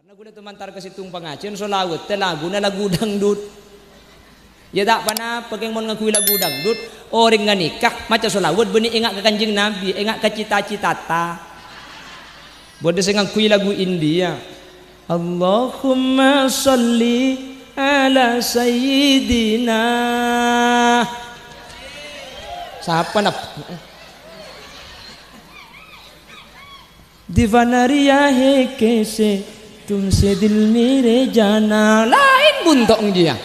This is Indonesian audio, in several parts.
Guna tumantar ke situng pangacin so lawet teh lagu na lagu dangdut. Ya tak pana pakai mon ngakui lagu dangdut orang nga nikah macam so lawet benih ingat ke kanjeng Nabi, ingat ke cita-cita ta. Bodoh saya ngakui lagu India. Allahumma salli ala sayyidina. Siapa nak? Divana riya hai kaise तुमसे दिल मेरे जाना lain buntong dia.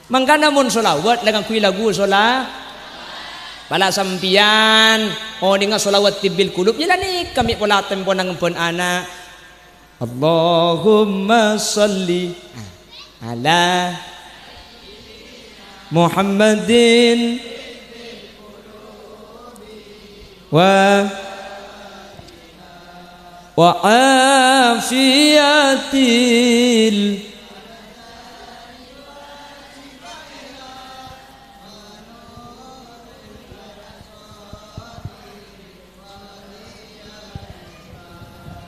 Mangkana mun solawat dengan kui lagu sola pala sampian oh dengan solawat tibil kulub jalani kami pola tempo nang pun ana Allahumma salli ala Muhammadin wa afiyatil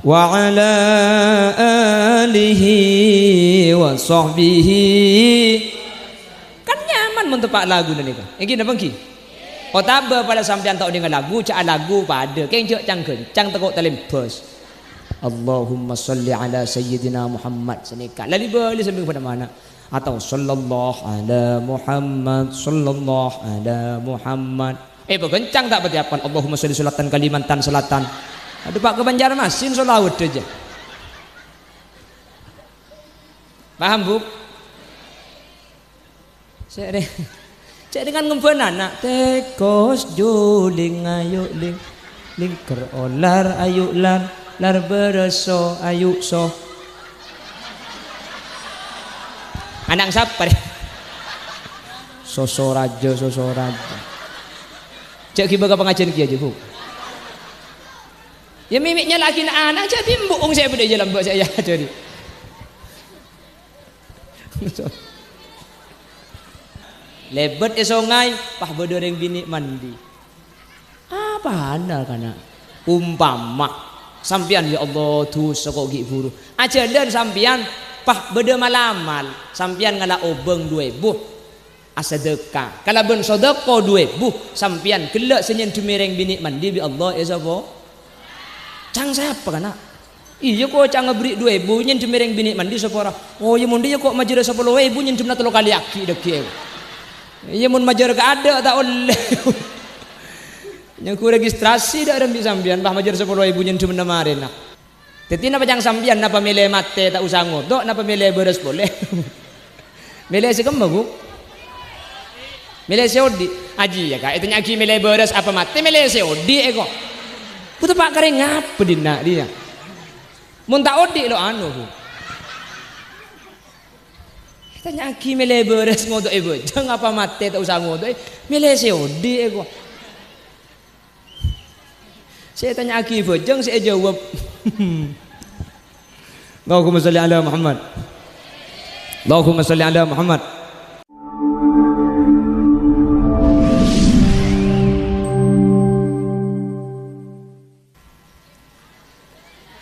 wa ala alihi wa sahbihi. Kan nyaman mentepak lagu ni kan yang gini bangki oh tabah pada sampean tak dengan lagu cak lagu pada kencok cang kencang tekuk talim bos Allahumma salli ala sayyidina Muhammad senika lali bali sampai pada mana atau sallallahu ala Muhammad sallallahu ala Muhammad bekencang tak berarti apa Allahumma salli salatan Kalimantan Selatan ada pak ke Banjarmasin solawat aja paham bu saya dengan ngempun anak tekos juling ayo ling lingker olar ayo lar bereso ayu so anak siapa deh sosoraja cek kibaga pengajian kia aja bu ya mimiknya laki anak jadi mbung saya beda jalan buat saya jadi lebet esongai pah bedoreng bini mandi apa anda kana umpama sampian ya Allah tu sokok gi buru aja dan sampian pah beda malamal sampian ngala obeng 2000 asadeka kalau ben sedekah 2000 sampian kelak senyen tumireng bini mandi bi Allah ya sapa cang siapa kana iya kok cang ngeberi 2000 nyen tumireng bini mandi sapa ora oh ya mun dia kok majer 10.000 nyen cuma 3 kali aki deki iya mun majer ka ada tak oleh yang ku registrasi dak rembi sampian bah majer 10.000 nyen cuma namarin nak teti napa jang sampian napa milih mate tak usah ngodok napa milih beres boleh milih sekembang bu milih seodi aji ya kak itu nyaki milih beres apa mate milih seodi kok putu pak kering ngapa dina dia mun tak odi lo anu bu kita nyaki milih beres ngodok bojong apa mate tak usah ngodok milih seodi kok saya tanya aki bojong saya jawab Allahumma shalli ala Muhammad Allahumma shalli ala Muhammad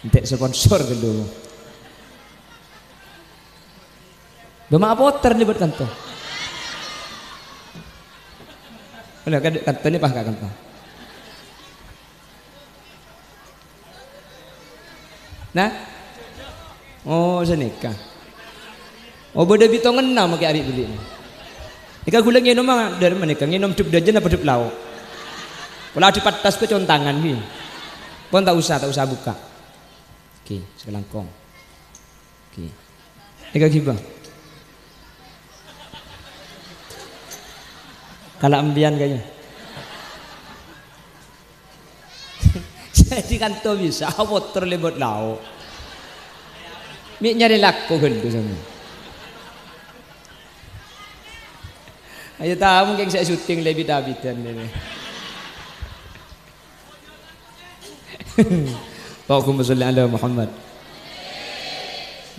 entek sponsor dulu Bama apoter libat kanto ada kanto ni pah kanto nah oh senika oh beda bitong enam make ari beli nika gula nginom mah dari menika nginom cup dajen apa cup lauk kalau di patas ke contangan ki pun tak usah buka oke sekelangkong oke nika gibah kalau ambian kayaknya jadi kan tuh bisa motor lebot lau mik nyari laku gendu sama ayo tahu mungkin saya syuting lebih dabitan ini Allahumma sholli ala Muhammad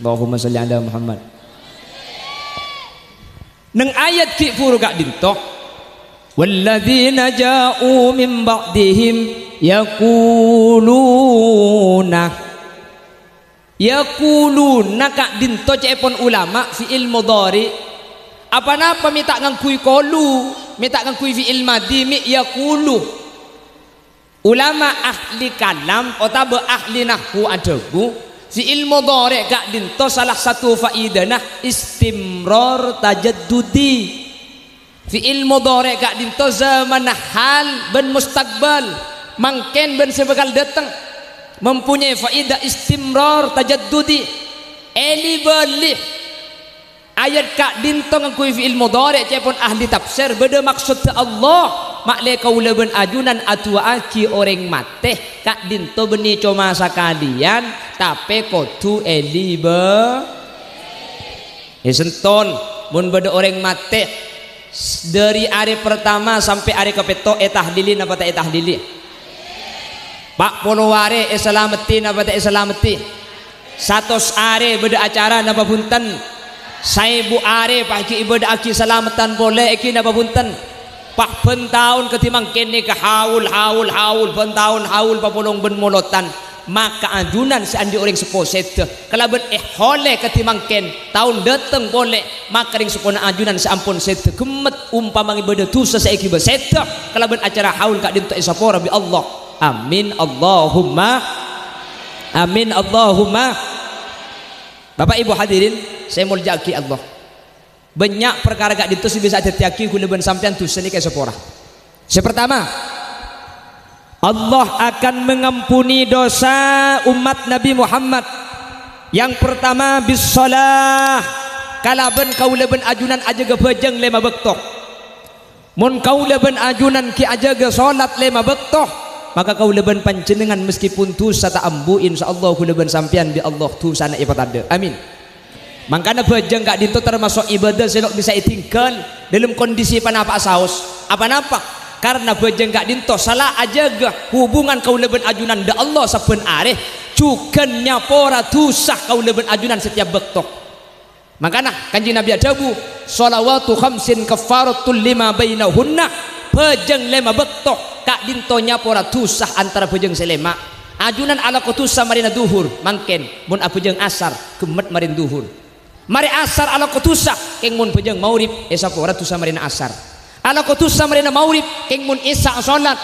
Allahumma sholli ala Muhammad nang ayat ki puru gak dintok walladzina ja'u min ba'dihim yaquluna yaquluna kak dinto cepon ulama fi'il mudhari apa napa minta ngangkui qalu minta ngangkui fi'il madhi mi yaqulu ulama ahli kalam atau ahli nahwu adabu fi'il mudhari kak dinto salah satu faidanah istimrar tajaddudi fi'il mudhari kak dinto zaman hal ben mustaqbal mangken ben sebekal datang mempunyai faidah istimrar tajaddudi eli balik ayat kak dinto ngakui fi'il mudhari cepon ahli tafsir beda maksud Allah makle kaula ben ajunan atua aki orang mate kak dinto beni cuma sakalian tapi kotu eli senton mun beda orang mate dari hari pertama sampai hari kepeto tahlilin apa tak tahlili Pak Poloware selamati napa tak selamati 100 are beda acara napa punten 1000 are pagi ibadah aki selamatan boleh iki napa punten pak ben taun ketimang kene ke haul ben taun haul papolong ben molotan maka ajunan seandi orang seposet kalau ben hole ketimang ken tahun dateng boleh maka ring sepona ajunan seampun set gemet umpama ibadah dosa saiki beset kalau ben acara haul kak dinto isapora bi Allah amin Allahumma amin Allahumma. Bapak Ibu hadirin saya mau jaki Allah banyak perkara gak ditus bisa ditiaki kula ben sampean tu seni kayak sepora. Yang pertama Allah akan mengampuni dosa umat Nabi Muhammad. Yang pertama bisalah kalaben kaula ben ajunan aja ge bejeng lema bektoh mun kaula ben ajunan ki aja ge salat lema bektoh maka kau leban panjenengan meskipun tu sata ambu insyaallah kau leban sampian bi Allah tu sana ibadah amin. Makanya bejeng gak dinto termasuk ibadah selok bisa itinggal dalam kondisi panapa saus apa napa karena bejeng gak dinto salah aja gak hubungan kau leban ajunan da Allah saben areh cukan nyapora tusah kau leban ajunan setiap bektok. Makanya kanjeng Nabi adabu sholawatu khamsin kafaratul lima bainahunna bejeng lema bektok kak dintonya pora tusah antara bejeng selema ajunan ala kotusa marina duhur mangken mun abejeng asar gemet marin duhur mari asar ala kotusa keng mun bejeng maurib esa pora tusa marina asar ala kotusa marina maurib keng mun isa salat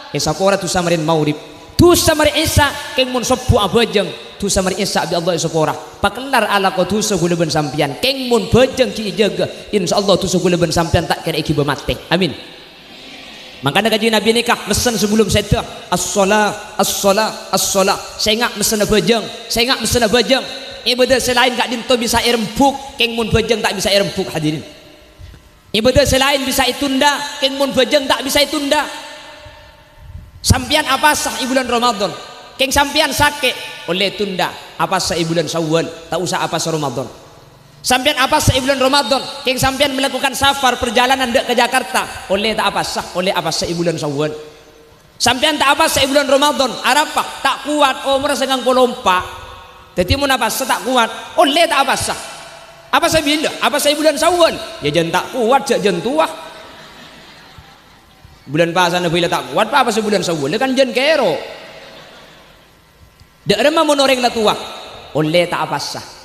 esa pora tusa marin maurib tusa mari isa keng mun sopu abejeng tusa mari isa bi Allah esa pora pakelar ala kotusa gula ben sampian keng mun bejeng ki jaga insyaallah tusa gula ben sampian tak kena iki mate amin. Makanya kaji Nabi nikah mesen sebelum sedah as-salah saya ingat mesen bejeng saya ingat mesen bejeng ibadah selain gak dinto bisa irempuk keng mun bejeng tak bisa irempuk hadirin ibadah selain bisa itunda keng mun bejeng tak bisa itunda sampian apa sah bulan Ramadan keng sampian sakit oleh tunda apa sah bulan Syawal tak usah apa sah Ramadan sampian apa sah bulan Ramadan keng sampian melakukan safar perjalanan dek ke Jakarta oleh tak apa sah bulan Syawal sampian tak apa sah bulan Ramadan arapa tak kuat merasa ngang polompa jadi mun apa sah tak kuat oleh tak apa sah bila apa sah bulan Syawal ya jan tak kuat jan tua bulan pasana bila tak kuat apa sah bulan Syawal kan jan kero dak remah mun orang la tua oleh tak apa sah.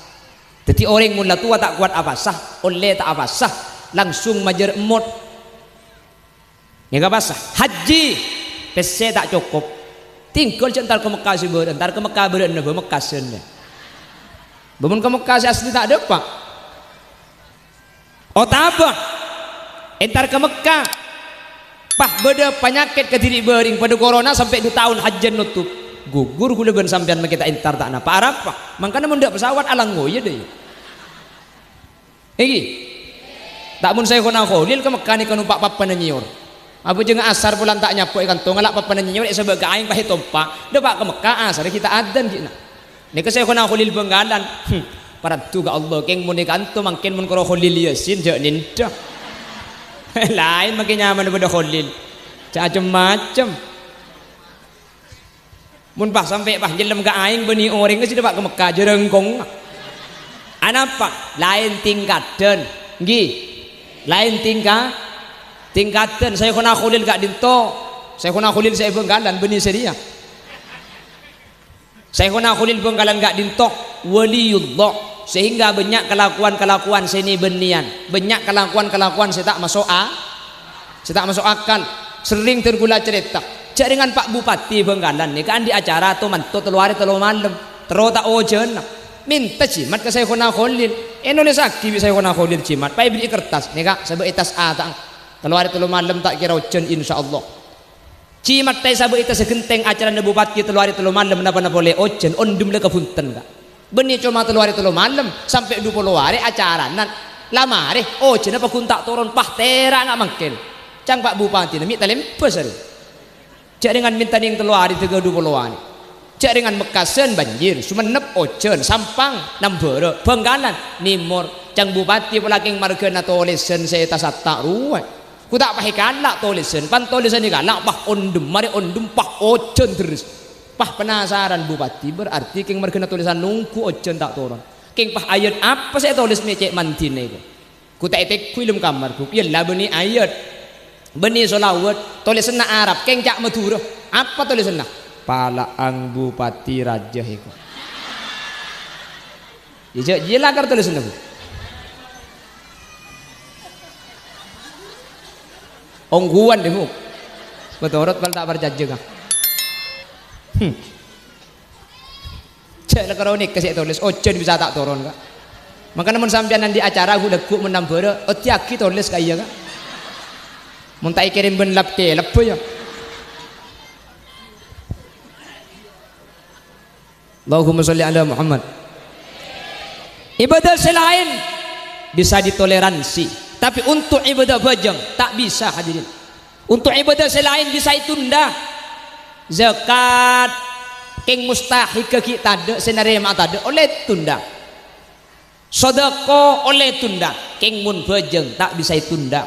Jadi orang mula tua tak kuat apa sah oleh tak apa sah langsung majer emot ya gak sah haji pese tak cukup tinggal centar ke Mekah sih entar ke Mekah berenda Mekah sen bangun ke Mekah asli tak ada pak oh tak apa entar ke Mekah pah beda penyakit ke diri bering pada corona sampai 2 tahun hajian nutup gugur gula ben sampean kita entar tak napa arapa makanya mun ndak pesawat alang ngoye deh iki tak mun saya kena kholil ke Mekah ni numpak papan nyiur apa jeung asar bulan tak nyapo ikan to ngalak papan nyiur sebagai aing pahit tompak dah pak ke Mekah asar kita adan kina ni ke saya kena kholil benggalan para tu ga Allah keng mun ikan to mangken mun karo kholil yasin jak nindah lain makin nyaman daripada kholil macam-macam mun pas sampai pas jelem ke aing beni orang ke sudah pak ke Mekah jerengkong anapa lain tingkatan nggih lain tingkatan saya kena khulil gak dinto saya kena khulil saya benggalan beni sedia saya kena khulil benggalan gak dinto waliyullah, sehingga banyak kelakuan-kelakuan sini benian, banyak kelakuan-kelakuan saya tak masuk akal. Sering tergula cerita cak dengan Pak Bupati Benggalan nih kan di acara tu mantu teluari telu malam terus tak ojen minta cimat ke saya kena Khalil nulis aki saya kena Khalil cimat pai beli kertas nih kak sebab itas tak teluari telu malam tak kira ojen insyaallah cimat tay sabuk itas segenteng acara Bupati teluari telu malam napa boleh ojen ondum le kepunten kak benih cuma teluari telu malam sampai 20 hari acara nan lamare ojen apa kuntak turun pah tera nggak mungkin cang Pak Bupati nami talempes hari cak dengan minta ning telu hari 30 hari cak dengan Mekasen banjir Sumenep ojen Sampang Nambere Benggalan Nimor cang Bupati pelaking margana tolesen saya tasata ruwet ku tak pakai kalak tolesen pan tolesen ni kalak pah ondum mari ondum pah ojen terus pah penasaran Bupati berarti king margana tulisan nungku ojen tak turun king pah ayat apa saya tulis mecek mantine ku tak etek film kamar ku yalah beni ayat benih solawat tulisan Arab keng cak Madura apa tulisan palaang Bupati Raja itu jela kar tulisan aku ongguan demu betorot pal tak berjajah cak kronik kasih tulis ojen bisa tak turun kak maka namun sampean di acara aku leguk menambah otiaki tulis kayak kak muntai kirim ben lap ke lap ya Allahumma sholli ala Muhammad. Ibadah selain bisa ditoleransi tapi untuk ibadah bajang tak bisa hadirin. Untuk ibadah selain bisa ditunda zakat keng mustahil ke kita ada senarema ada oleh tunda sedekah oleh tunda keng mun bajang tak bisa ditunda.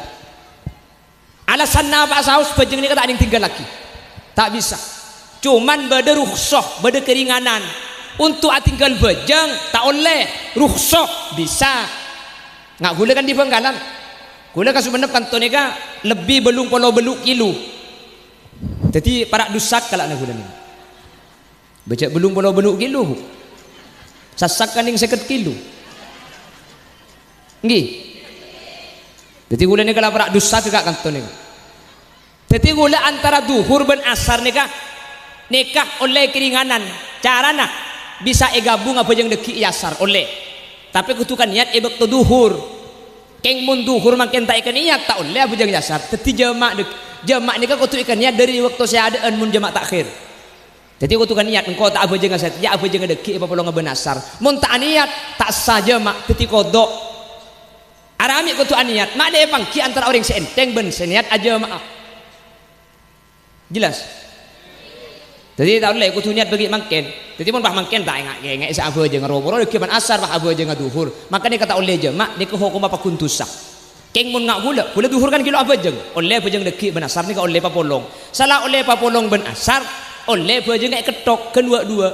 Alasan apa saus bajeng ini kata ada yang tinggal lagi tak bisa cuman bada rukhsah bada keringanan untuk tinggal bajeng tak oleh rukhsah bisa nggak boleh kan di Benggalan boleh kan Sumenep kan toneka lebih belum polo beluk kilo jadi para dusak kalau nak boleh baca belum polo beluk kilo sasak kan yang 50 kilo nggih jadi gula ni kalau perak dosa juga kantor ni. Jadi gula antara duhur dan asar nikah oleh keringanan. Cara nak bisa gabung apa yang deki asar oleh. Tapi kutukan niat ebek tu duhur. Keng mun duhur makin tak ikan niat tak oleh apa yang asar. Jadi jamak nikah kutu ikan niat dari waktu saya ada mun jamak takhir. Jadi kutukan niat engkau tak apa yang asar. Ya apa yang deki apa perlu ngeben asar. Mun tak niat tak sah jamak. Jadi kodok. Arami kutu aniat mak dia pangki antara orang seenteng ben seniat aja maaf jelas jadi tak boleh kutu niat bagi mangken jadi pun bah mangken tak ngak isa apa aja ngeroboro keban asar bah apa aja ngaduhur maka dia kata oleh je mak dia ke hukum apa kuntusa keng mun ngak gula duhur kan kilo apa aja oleh apa aja deki ben asar ni ka oleh papolong salah oleh papolong ben asar oleh apa aja ngak ketok kedua-dua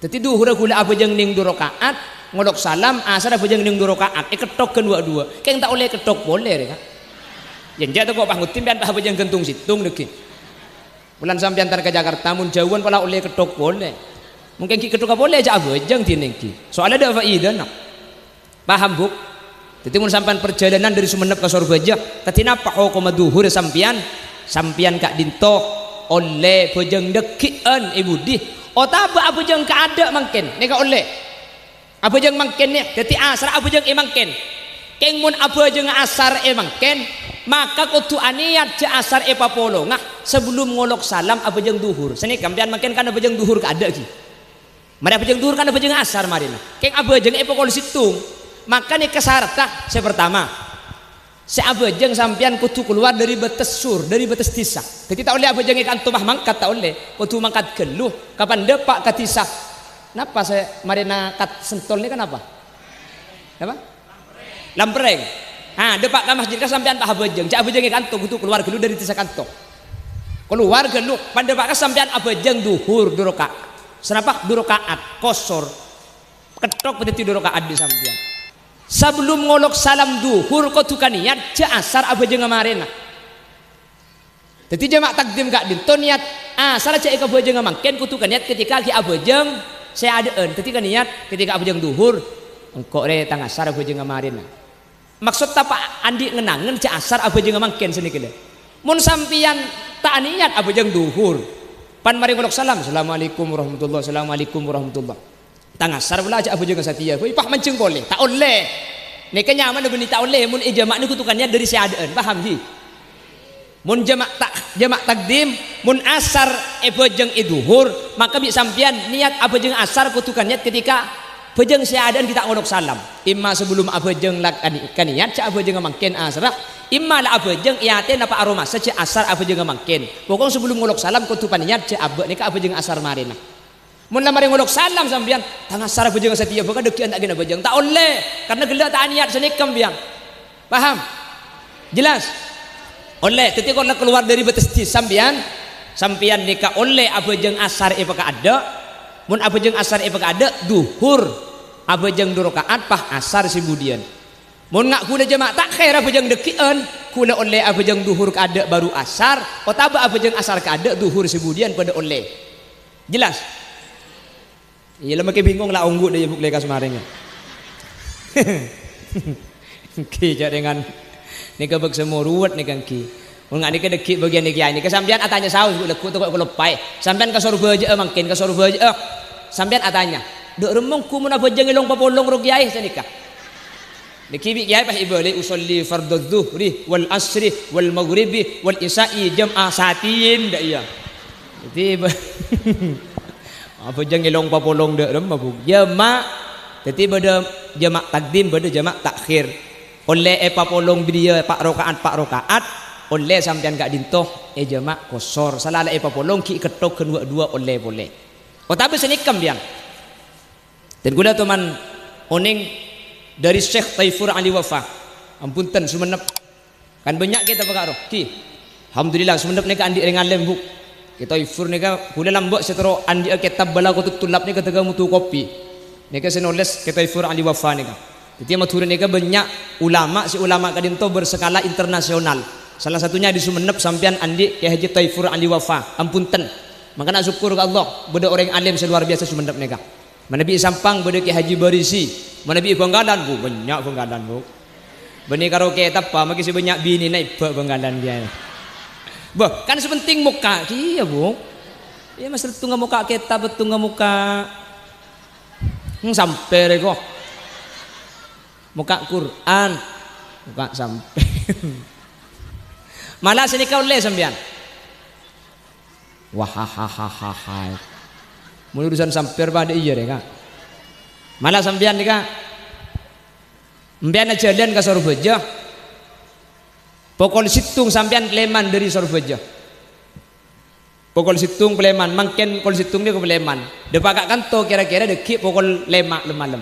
jadi duhur gula apa aja ning 2 rakaat ngolok salam asar apa jeung ning 2 rakaat ketok kedua-dua keng tak oleh ketok boleh kan yen jatuh kok pangutim pian apa jeung gentung situng deki bulan sampean antar ke Jakarta mun jauhan pala oleh ketok boleh mungkin ki ketok boleh aja apa jeung tining ki soalnya ada faidah nak paham bu jadi mun sampean perjalanan dari Sumenep ke Surabaya tadi napa hukum duhur sampean kak dinto oleh bojeng dekian ibu di otaba apa jeung kaada mungkin nek oleh apa jeung mangken jadi asar apa jeung mangken keng mun apa jeung asar mangken maka kudu aniat je asar papolongah sebelum ngolok salam apa jeung duhur seni kampian mangken kan apa jeung duhur ka ada ki mari apa jeung duhur kan apa jeung asar marina keng apa jeung pokol situng maka ni kesyaratah saya pertama saya apa jeung sampean kudu keluar dari batas sur dari batas tisa jadi tak oleh apa jeung ikan tumah mangkat tak oleh kudu mangkat geluh kapan depak katisah kenapa saya marina kat sentol ini kenapa? Apa? Lampreng. Ah, depak ka masjid ka sampean pak abejeng, cak abejeng kantong itu keluar gelu dari tisa kantong. Keluar gelu, pan depak ka sampean abejeng duhur 2 rakaat. Senapa 2 rakaat kosor. Ketok berarti 2 rakaat di sampean. Sebelum ngolok salam duhur kau tukan niat cak asar abejeng marina. Jadi jamak takdim gak dinto niat asar cak abejeng mangken kutukan niat ketika ki abejeng saya adaan ketika niat ketika abjeng duhur engkau re tang asar abjeng ngamarin maksud apa andi ngenangen cak asar abjeng ngamangken seni kele mun sampian tak niat abjeng duhur pan mari ngolok salam assalamualaikum warahmatullahi assalamualaikum warahmatullahi tang asar pula aja abjeng satia pah mancing boleh tak oleh nek nyaman benih tak oleh mun jamak ni kutukannya dari saya adaan paham ji mun jamak takdim mun asar bejeng duhur maka bi sampian niat abjeng asar kutukannya ketika bejeng seadaan kita ngolok salam imma sebelum abjeng kaniat ca abjeng mangken asar imma la abjeng iaten apa aroma saja asar abjeng mangken pokok sebelum ngolok salam kutukan niat ca abjeng asar marina mun lamari ngolok salam sampian tang asar abjeng setia bukan dekian tak gena abjeng tak oleh karena gelak tak niat senikam biang paham jelas oleh ketika orang keluar dari batas sampian nikah oleh abjeng asar apakah ada mun abjeng asar apakah ada duhur abjeng 2 rakaat pah asar sibudian mun ngak kula jamak takhir abjeng dekian kula oleh abjeng duhur kada baru asar otaba abjeng asar kada duhur sibudian pada oleh jelas iya lama ke bingung lah onggut dia buk lekas maring ki dengan ni ka bag semua ruwet ni kan ki mun ngani ka dekik bagian ni kiai ni ka sampean atanya saus ku lekut kok lepai sampean ka surga aja mangkin ka surga aja sampean atanya dek remung ku mun abjeng ilong papolong ro kiai sanika dikibi kiai pas ibali usolli fardhu dhuhri wal asri wal maghribi wal isai jam'a satin dak iya jadi abjeng ilong papolong dek rem mabuk jamak jadi beda jamak takdim beda jamak takhir oleh papolong dia 4 rakaat oleh sampean gak dintoh jamak kosor salah papolong ki ketok kedua oleh boleh oh tapi senikam biang dan gula teman oning dari Syekh Taifur Ali Wafa ampunten sumenep kan banyak kita pakaro ki alhamdulillah sumenep nika andi dengan lembuk kita Taifur nika gula lambok setero andi kitab bala ko tulap nika tega mutu kopi nika senoles kita Taifur Ali Wafa nika jadi maturun nika banyak ulama si ulama kadinto berskala internasional salah satunya di Sumenep sampean andi Kyai Haji Taifur Ali Wafa ampunten maka nak syukur ke Allah beda orang alim seluar biasa Sumenep nika mana bi sampang beda Kyai Haji Barisi mana bi Banggalan bu banyak Banggalan bu beni karaoke tapa maki si banyak bini naik Banggalan dia bah kan sepenting muka iya bu iya mas tunggu muka kita betunggu muka sampai kok muka Quran muka sampai malah sini kau le sampean wahahaha mulai urusan samper pada iya deh kak malah sampean nih kak mbian jalan ke Sorbeja pokol situng sampean Pleman dari Sorbeja pokol situng Pleman mangken pokol situng dia ke Pleman depak kanto kira-kira dekik pokol lemak lemalem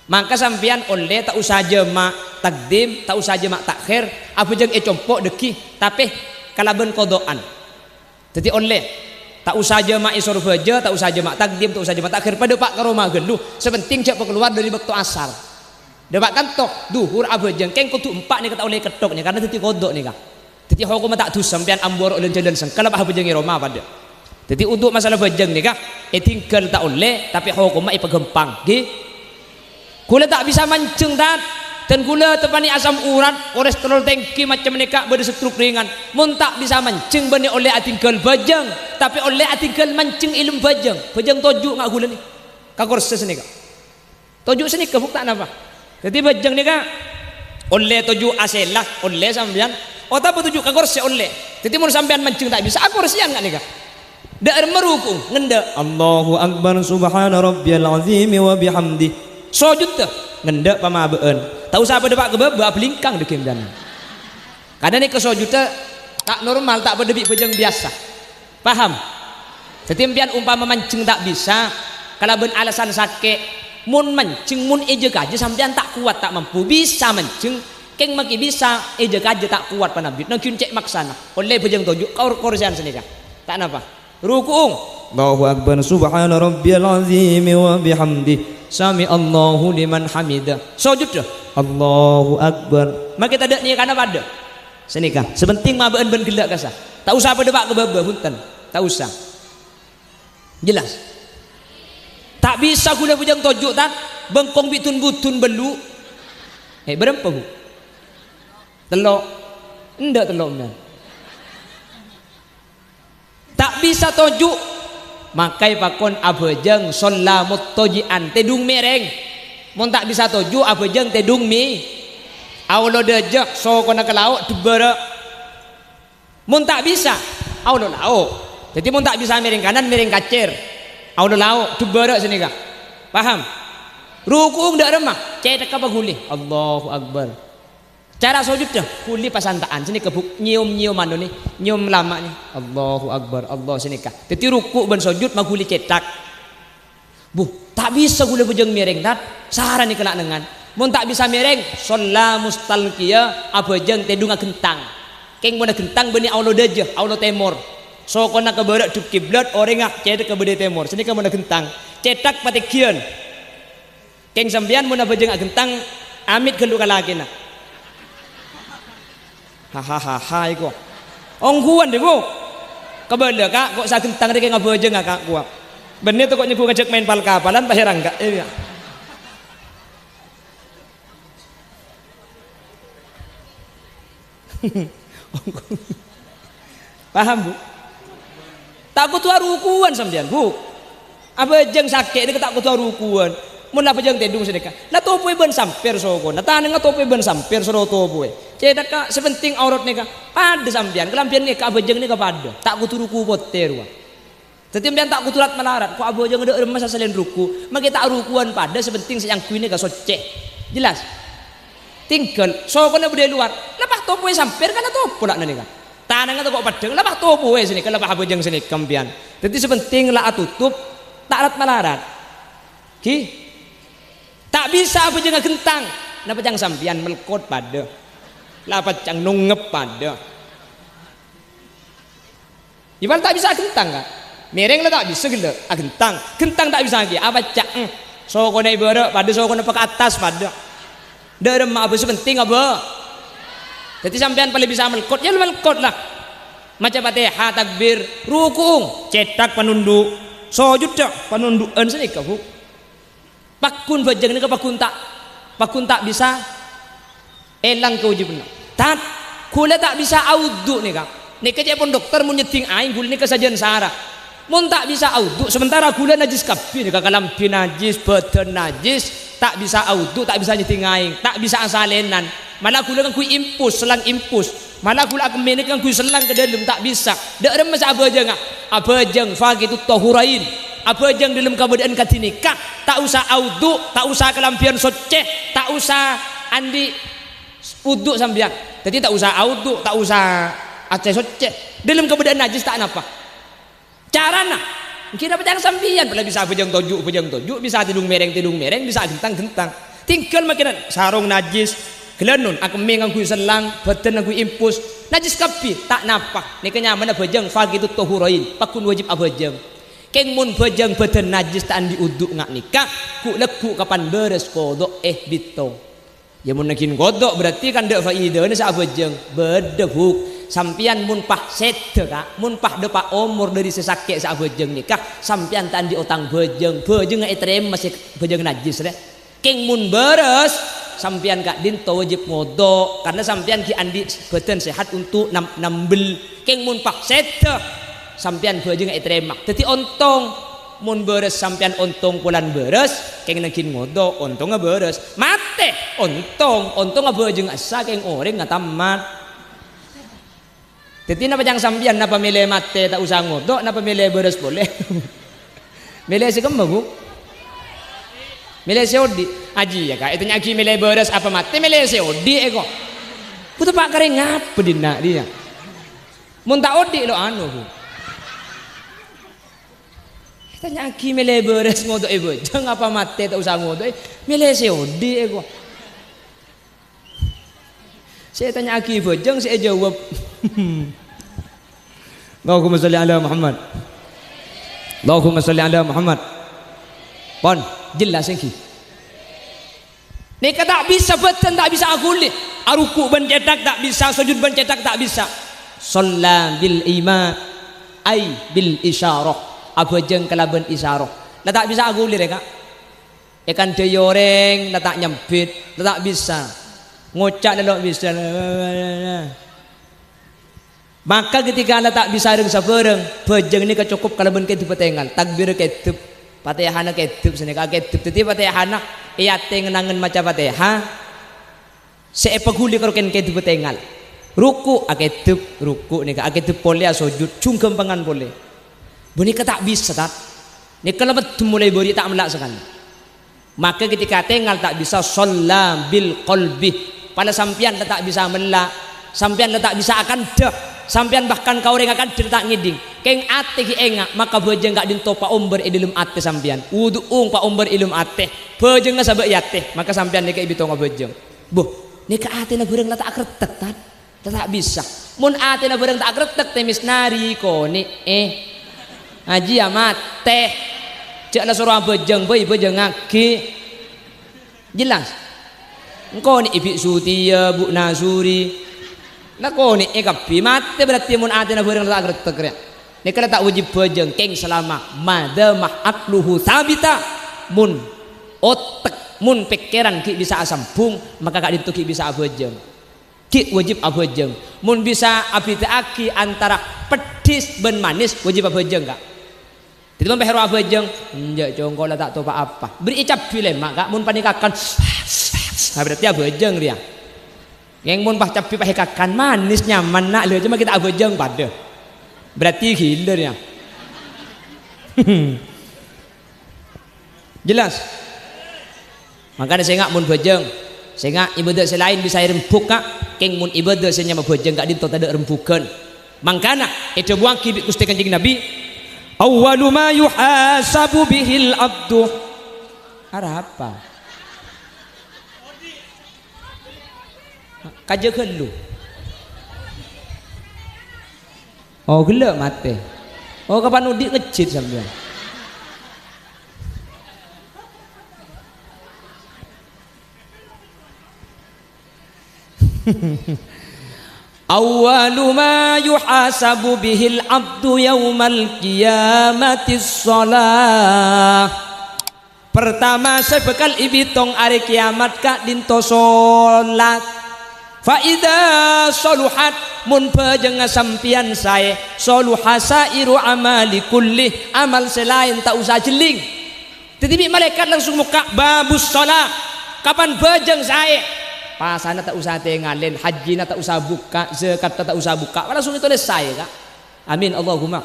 maka sampean oleh tak usah jamak takdim tak usah jamak takhir apa jeng compok deki tapi kalaben kodoan jadi oleh tak usah jamak isor baja tak usah jamak takdim tak usah jamak takhir pada pak karoma geluh sepenting cak keluar dari waktu asar depak kantok duhur apa jeng keng kutu 4 nih kata oleh ketok nih karena teti kodok nih kak teti hukum tak dus sampean ambor oleh jalan sengkala apa jeng Roma pada jadi untuk masalah bajeng nih kak tinggal tak oleh tapi hukum ipagempang gitu gula tak bisa mancing dat dan gula tepani asam urat kolesterol tinggi macam mereka bersetruk ringan mun tak bisa mancing bani oleh atinggal bajang tapi oleh atinggal mancing ilmu bajang tojuk ngak gula ni kakor seseni kak tojuk seni ke bukta apa jadi bajang ni kak oleh tojuk aselah oleh sampean otak tojuk kakor se oleh jadi mun sampean mancing tak bisa akor sian ngak ni kak dak merukung ngenda Allahu akbar subhana rabbiyal azim wa bihamdi sujud tuh ngendak pamabeen tak usah pada pak kebab belingkang dekim dan kadang ni ke sujud tak normal tak pada bejeng biasa paham setimpian umpama mancing tak bisa kalau ben alasan sakit mun mancing mun ejek aja sampean tak kuat tak mampu bisa mancing keng maki bisa ejek aja tak kuat panabit nang cek maksana oleh bejeng tujuh korsian sini kah tak napa rukung Allahu akbar subhana rabbiyal azim wa bihamdi sami Allahu liman hamidah sujud dah Allahu akbar maka kita ada ni kana pada senika sepenting mah ben gelak kasah tak usah pada pak kebaba punten tak usah jelas Tak bisa gula bujang tojuk tak bengkong bitun butun belu. Berapa bu? Telok. Enggak telok benar. Tak bisa tojuk. Makai pakon abejeng solamut tojian tedung mereng. Mon tak bisa tojuk abejeng tedung mi. Aulo dejek so kona ke lauk dubara. Mon tak bisa aulo lauk. Jadi mon tak bisa mereng kanan mereng kacer. Aulo lauk dubara sini kah? Paham? Ruku ndak remah, cedak apa guli? Allahu Akbar. Cara sujudnya guli pasantaan sini kebuk nyium anu nih, nyium lama nih. Allahu Akbar, Allah sini kah. Jadi ruku ben sujud mah guli cetak. Bu, tak bisa guli bujeng miring tat. Saran nih kena dengan. Mun tak bisa miring, sholla mustalqiya abejeng tedunga gentang. Keng mun gentang beni aulo dejeh, aulo temor. So kona ke barat duk kiblat orangak cedak ke bede temor. Sini ka mun gentang. Cetak patikian. Keng sambian mun abejeng gentang amit gelu kalaki na. Hahaha iko. Ongguan deh bu. Kebenda kak kok sa gentang dek ngabejeng kak gua. Bener tuh kok nyebu ngajak main pal kapalan pahirang enggak? Iya. Paham bu? Takut tuh rukuan sampean bu. Abejeng sakit ini takut tuh rukuan. Mun la pejeng tedung sedekah. La topoe ben samper soko. Na taneng topoe ben samper soro topoe. Cedak ka sepenting aurat nika. Pada sampean, kelampian nika abejeng nika pada. Tak kudu ruku poter wa. Dadi sampean tak kutulat melarat. Kok abejeng ada remas salen ruku. Mangke tak rukuan pada sepenting sayang kuine ka soceh. Jelas? Tinggal sokone bude luar. Lepas topoe samper kana topo lak nika. Taneng kok padeng lepas topoe sini ka lepas abejeng sini kampian. Dadi sepenting la atutup tak rat melarat. Ki tak bisa apa jangan gentang. Napa jang sampian melkot pada. Lapa jang nungep pada. Iban tak bisa gentang kan? Mereng lah tak bisa gila. Gentang. Gentang tak bisa lagi. Apa cak? So kone ibarat pada so kone ke atas pada. Derem apa sepenting apa? Jadi sampian paling bisa melkot ya melkot lah. Macam Fatihah takbir rukung cetak penunduk. Sujud dak penundukan sini kabu. Pakun bajang ni ke pakun tak bisa elang kewajibna. Tak kula tak bisa audu ni kak. Ni kerja pun dokter mun nyeting aing gula ni kesajian sara. Mun tak bisa audu sementara gula najis kapi ni kak kalampi najis badan najis tak bisa audu tak bisa nyeting aing tak bisa asalenan. Malah gula kan kui impus selang impus. Malah gula aku menik kan kui selang ke dalam tak bisa. Dak remes abajang abajang faqitu tahurain. Apa yang dalam keadaan katinika tak usah audu tak usah kelampian soceh tak usah andi uduk sambian jadi tak usah audu tak usah aceh soceh dalam keadaan najis tak apa carana kita pejang sambian bila bisa pejang tojuk bisa tidung mereng bisa gentang tinggal makinan sarung najis gelanun aku mengang kui selang badan aku impus najis kapi tak napa ni kenyaman abajang faqitu tahurain pakun wajib abajang keng mun bajang badan najis tak andi uduk ngak nikah ku leku kapan beres kodok bito ya mun nakin kodok berarti kan dak faedah ni sa bajang bedebuk sampian mun pah sete kak mun pah depa umur dari sesake sa bajang nikah sampian tak andi utang bajang etrem masih bajang najis re keng mun beres sampian kak dinto wajib ngodok karena sampian ki andi badan sehat untuk nambel keng mun pah sete sampian bajeng terima. Jadi ontong mun beres sampian ontong pulan beres keng nagin ngodok ontong beres mate ontong bajeng asa keng oreng ngatamat. Jadi napa jang sampian napa milih mate tak usah ngodok napa milih beres boleh. Milih si kemba bu. Milih seodi aji ya kak itu nyaki milih beres apa mate milih seodi eko. Putu pak kering ngapa dina dia. Mun tak odi lo anu bu. Tanya aki milih beres ngodok bajang apa mate tak usah ngodok milih seodi eko. Saya tanya aki bajang saya jawab Allahumma sholli ala Muhammad Allahumma sholli ala Muhammad pon jelas yang ki nika tak bisa badan tak bisa akulit aruku ban cetak tak bisa sujud ban cetak tak bisa shalla bil iman ay bil isyarah abajeng kalaban isyarah lah tak bisa agulir ya kak. Ikan deyoreng lah tak nyempit, lah tak bisa. Ngocak lah tak bisa. Maka ketika lah tak bisa reng sabareng, bejeng ini kecukup kalau ben ketup petengal, takbir ketup, Fatihahna ketup sini kak ketup, tetapi Fatihahna iya tengenangan macam Fatihah. Seepaguli kalau ketup petengal. Ruku aketup ruku nih kak aketup boleh sujud cungkem pangan boleh. Buni tak bisa tak. Ni kalau betul mulai beri tak melaksakan. Maka ketika tengal tak bisa sholla bil qalbi. Pada sampian tak bisa melak, sampian tak bisa akan dah. Sampian bahkan kau orang akan tak ngiding. Keng ate ki engak maka bejeng gak dinto pa omber ilum ate sampian. Wuduung pa omber ilum ate. Bejeng na sabak yate maka sampian nika ibito nga bejeng. Boh, nika ate na bureng tak kretek tan. Tak bisa. Mun ate na bureng tak kretek temis nari ko ni aji amat teh. Cek na suruh bejeng boy bejeng ngaki. Jelas. Engkau ni ibi suti ya bu nasuri. Nako ni kapi mate berarti mun ate na bareng tak kretek ya. Ni kala tak wajib bejeng keng selama madamah akluhu sabita mun otak mun pikiran ki bisa asampung maka kak ditu ki bisa bejeng. Ki wajib bejeng. Mun bisa abitaaki antara pedis ben manis wajib bejeng kak. Jadi mun behero bejeng njak jongko lah tak topa apa. Beri icap pilih mak kak mun panikakan. Berarti bejeng dia. Yang mun pah capi pah hekakan manis nyaman nak le cuma kita abejeng pada. Berarti hilir ya. Jelas. Makanya saya ngak mun bejeng. Saya ngak ibadah selain bisa rempuk kak. Keng mun ibadah saya nyama bejeng gak dinto tak ada rempukan. Makanya itu buang kibik Gusti Kanjeng Nabi. Awwalu ma yuhasabu bihil abdu. Arah apa? Kaja kelu. Oh gelak mate. Oh kapan udik ngecit sampean. Awwalu ma yuhasabu bihil abdu yaumal qiyamati shalah. Pertama sebekal ibitong hari kiamat kak dinto salat. Faida soluhat mun bejeng sampian saya soluhasa iru amali kulli amal selain tak usah jeling. Tetapi malaikat langsung muka babus sholat. Kapan bejeng saya? Pasana tak usah tengalin, haji na tak usah buka, zakat tak usah buka. Langsung itu selesai kak. Amin Allahumma.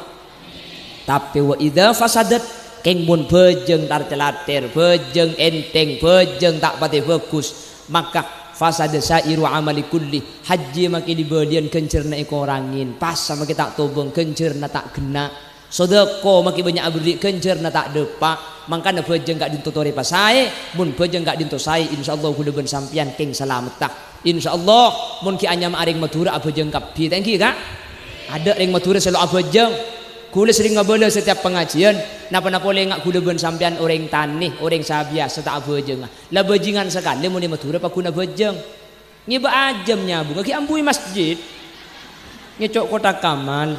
Tapi wa ida fasadat keng mun bejeng tar celatir, bejeng enteng, bejeng tak pati bagus, maka fasada sairu amali kulli haji maki dibelian kencerna ikorangin pas sama kita tobong kencerna tak kena sedekah maki banyak abdi kencerna tak depak mangkana bejeng gak dintutori pas sae mun bejeng gak dinto sae insyaallah kudu ben sampian keng selamet tak insyaallah mun ki anyam aring Madura abejeng kapi thank you kak ada ring Madura selalu abejeng kula sering ngabala setiap pengajian napa-napa le ngak kula ben sampean orang tanih orang sabiasa tak bejeng lah bejingan sekali mun di Madura pa kuna bejeng ngiba ajam nyabung ki ambui masjid ngecok kota Kamal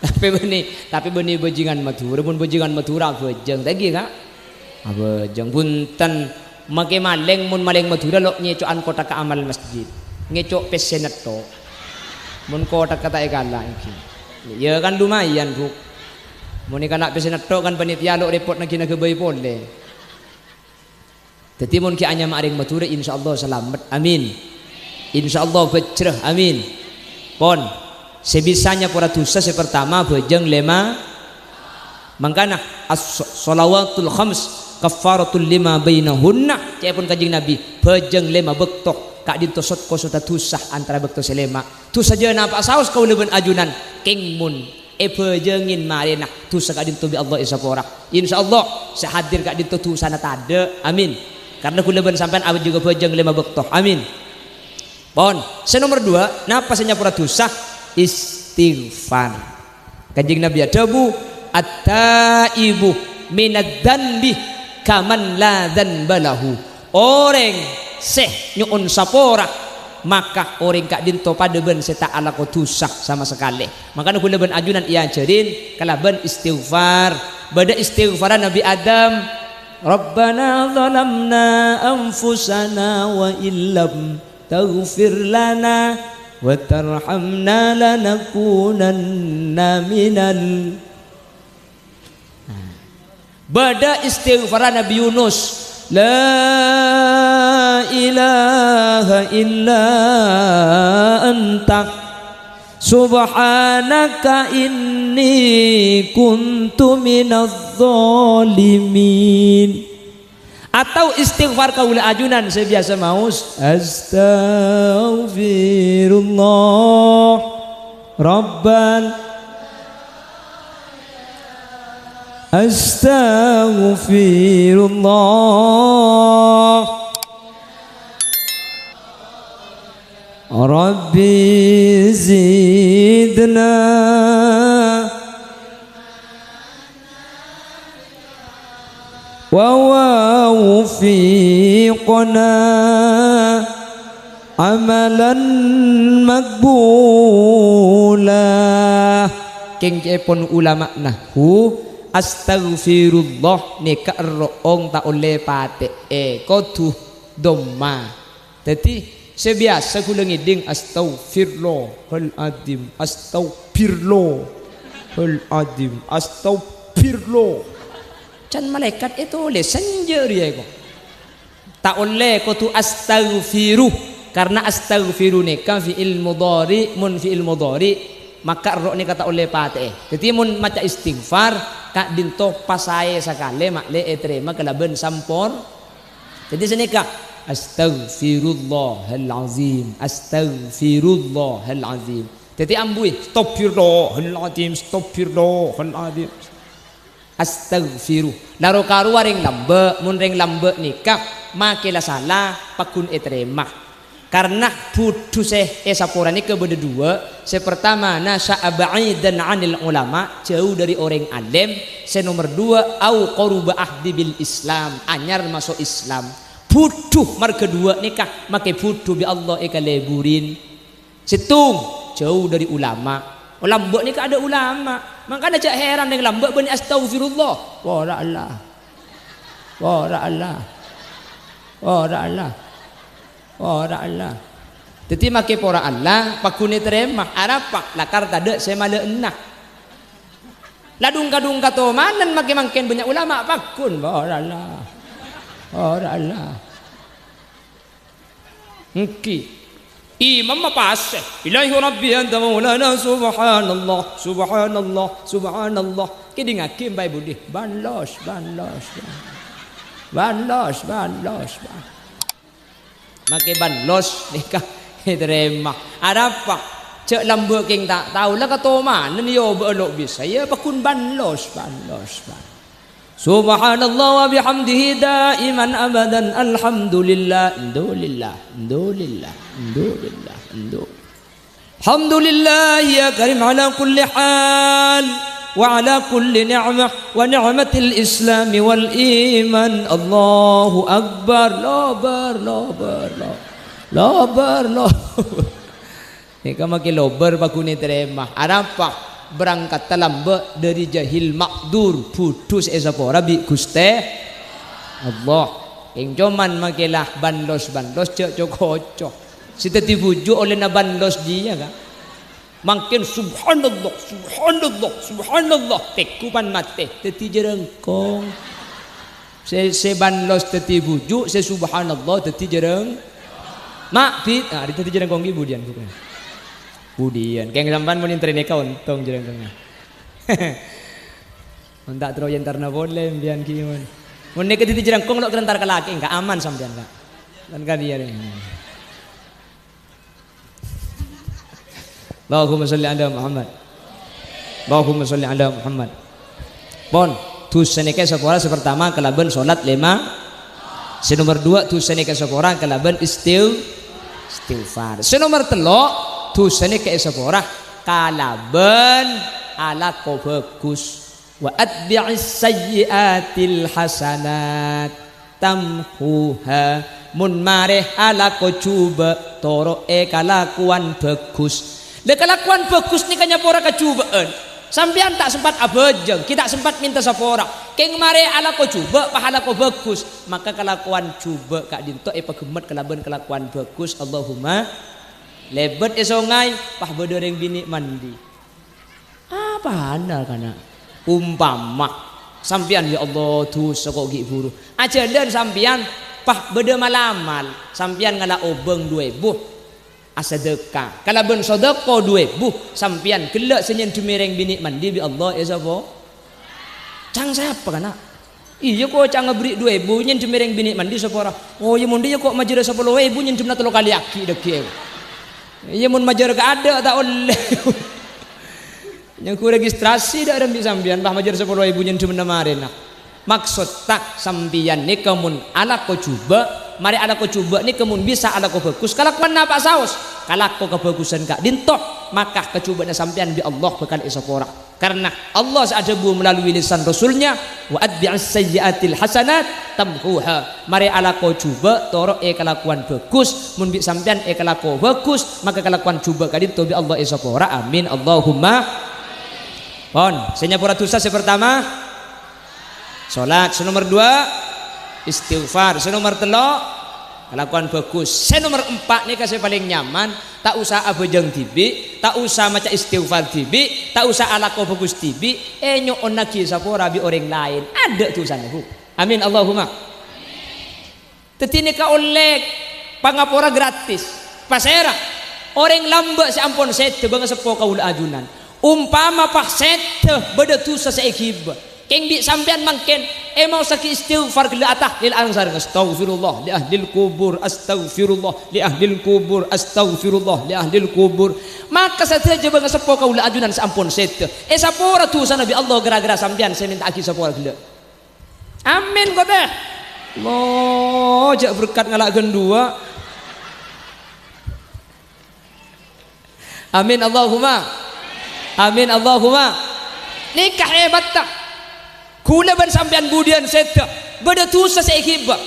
tapi beni bejingan Madura mun bejingan Madura bejeng tadi kak bejeng punten make maleng mun maleng Madura lo nyecokan kota Kamal masjid ngecok pesenet to mun kota kata ekala iki ya kan lumayan bu mun ikan nak pesenet to kan panitia lo report nak kina kebai pole tetapi mun ki anyam aring Madura insyaallah selamat amin insyaallah becreh amin pon sebisanya para dosa pertama bejeng lema mangkana as-shalawatul khams kafaratul lima bainahunna cepun kanjeng Nabi bejeng lema bektok kak dintosot ko suta tusah antara bekto selema tu saja napa saus kau leben ajunan keng mun bejengin marina tusa kak dinto bi Allah isapora insyaallah sehadir kak dinto tusana tade amin karena ku leben sampean awet juga bejeng lema bekto amin pon senomor 2 napa senyapura tusah istighfar kanjeng Nabi adabu at-taibu minad dzanbi kaman la dzanbalahu orang seh nyuun sapora maka orang kak dinto pada ben seta ala ko tusah sama sekali. Makanya kula ben ajunan iya jerin kalaban istighfar. Bada istighfaran Nabi Adam, Rabbana zalamna anfusana wa illam taghfir lana wa tarhamna lanakunanna minal. Bada istighfaran Nabi Yunus, la ilaha illa anta subhanaka inni kuntu minadz zalimin. Atau istighfar kaula ajunan saya biasa maus astaghfirullah rabbal astaghfirullah rabbi zidna wa wafiqna amalan makbula. King pun ulama nahu astaghfirullah nika roong ta oleh pate kotu doma. Jadi sebiasa kula ngiding astaghfirullahal adim astaghfirullah. Can malaikat itu oleh sendiri ya kok. Tak oleh kotu astaghfiru karena astaghfiru nika fi'il mudhari mun fi'il mudhari maka roh ni kata oleh pate. Jadi mun maca istighfar kak dinto pasaye sakale makle terima kalaben sampor. Jadi senika astaghfirullahal azim astaghfirullahal azim. Jadi ambui astaghfirullahal azim astaghfiru. Laro karu ring lambe mun ring lambe nikah makela salah pakun terima. Karena putu sapora ni kepada dua. Pertama nasya'a ba'idan 'anil ulama, jauh dari orang alim. Nomor dua au qaruba ahdi bil Islam, anyar masuk Islam. Putu mar kedua nikah make putu bi Allah eka leburin. Situng jauh dari ulama. Lambek ni ada ulama. Makanya cak heran dengan lambek bani astaghfirullah. Wa Allah. Ora Allah. Jadi make pora Allah pakune terima arapak lakar tade saya male enak. Ladung kadung kato manen make mangken banyak ulama pakun ora Allah. Ngki imam apa asih ilahi rabbi anta maulana subhanallah kiding hakim bae budi banlos make banlos nikah terima ada apa cek lambe king tak tahu lah kata mana ni yo belok bisa ya pakun banlos subhanallah wa bihamdihi daiman abadan alhamdulillah alhamdulillah ya karim ala kulli hal وعلى كل نعمة ونعمة الإسلام والإيمان الله أكبر lobar ini makin lobar pakune terima apa berangkat talambe dari jahil makdur putus esapora bi Guste Allah yang cuman makilah banlos cok kocok si teti bujuk oleh na banlos dia kan makin subhanallah tekupan mate teti jerengkong se banlos teti bujuk se subhanallah teti jereng mak pit di teti jerengkong ki budian keng sampan mun intreneka untung jerengkongnya untak troyen tarna boleh mbian ki mun nek teti jerengkong lok kerentar ka laki enggak aman sampean kak kan dia Allahumma salli ala Muhammad. Pon tuseneke sepora pertama kalaban salat 5. Nomor 2 tuseneke sepora kalaban istighfar. Nomor 3 tuseneke sepora kalaban ala ko bagus. Wa atbi'is sayyiatil hasanat tamhuha mun mareh ala ko cuba toro kalakuan bagus. Le kalakuan bagus ni kanya pora kacubaan. Sampean tak sempat abejeng, kita sempat minta sapora. Keng mare ala ko cuba pahala ko bagus, maka kalakuan cuba kak dinto pagemet kelaban kelakuan bagus. Allahumma lebet esongai pah bedoreng bini mandi. Apa handal kana umpama sampian ya Allah tu sokok gi buru aja dan sampian pah beda malamal sampian ngala obeng 2000 asedekah kalau ben sedekah 2000 sampian kelak senyen dumereng bini mandi bi Allah ya sapa cang siapa kana iya kok cang ngeberi 2000 nyen dumereng bini mandi sapa ora oh ya mundi kok majer 10.000 nyen jumna 3 kali aki deki iya mun majer ka ada tak oleh yang ku registrasi dak rembi sampean bah majer 10.000 nyen cuma marena maksud tak sampean ni kemun ala ko coba mari ala ko coba ni kemun bisa ala ko bagus kalakuan napa saus kalako kebagusan kak dintok maka kecobaan sampean bi Allah bakal isapora karena Allah seadabu melalui lisan rasulnya wa atbi'as sayyiatil hasanat tamhuha mari ala ko coba toro kelakuan bagus mun bi sampean kelako bagus maka kelakuan coba kadinto bi Allah isapora amin Allahumma pon senyapura dosa pertama salat nomor 2 istighfar nomor 3 kelakuan bagus nomor 4 nih kasih paling nyaman tak usah abejeng tibi tak usah maca istighfar tibi tak usah alako bagus tibi nyoon lagi sapora bi orang lain ada tulisannya amin Allahumma tetini ka oleh pangapora gratis pasera orang lambak si ampun sete bang sepo kaul ajunan umpama pak sete beda tusa seekib keng bi sampean mangken mau sakit istighfar ke atah lil ansar astaghfirullah li ahlil kubur astaghfirullah li ahlil kubur astaghfirullah li ahlil kubur maka saja bang sepo kaul ajunan sampun sete sapora tusa nabi Allah gara-gara sampean saya minta aki sapora gila amin kok teh lo jak berkat ngalak gendua amin Allahumma amin Allahumma nikah hebat tak kula ban sampean budian seta beda tusa seikibah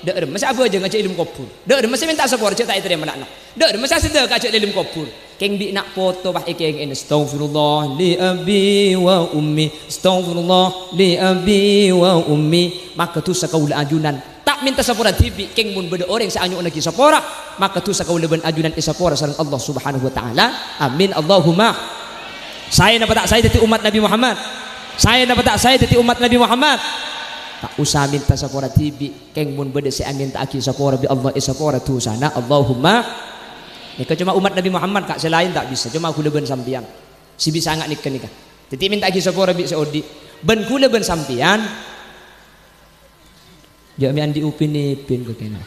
dak masih apa aja ngajak ilmu kubur dak masih minta sapor cek tak terima nak dak masih sedekah ngajak ilmu kubur keng bi nak foto bah ikeng astaghfirullah li abi wa ummi astaghfirullah li abi wa ummi maka tusa kaula ajunan tak minta sapora tibi keng mun beda orang saanyo lagi sapora maka tusa kaula ban ajunan isapora sareng Allah Subhanahu wa taala amin Allahumma saya dapat tak saya jadi umat Nabi Muhammad saya dapat tak saya jadi umat Nabi Muhammad tak usah minta sapora tibi keng mun beda saya minta aki sapora bi Allah isapora tu sana Allahumma nikah cuma umat Nabi Muhammad kak selain tak bisa cuma aku leben sampian si bisa ngak nikah jadi minta aki sapora bi seodi ben ku leben sampian jami andi upin ipin ke kena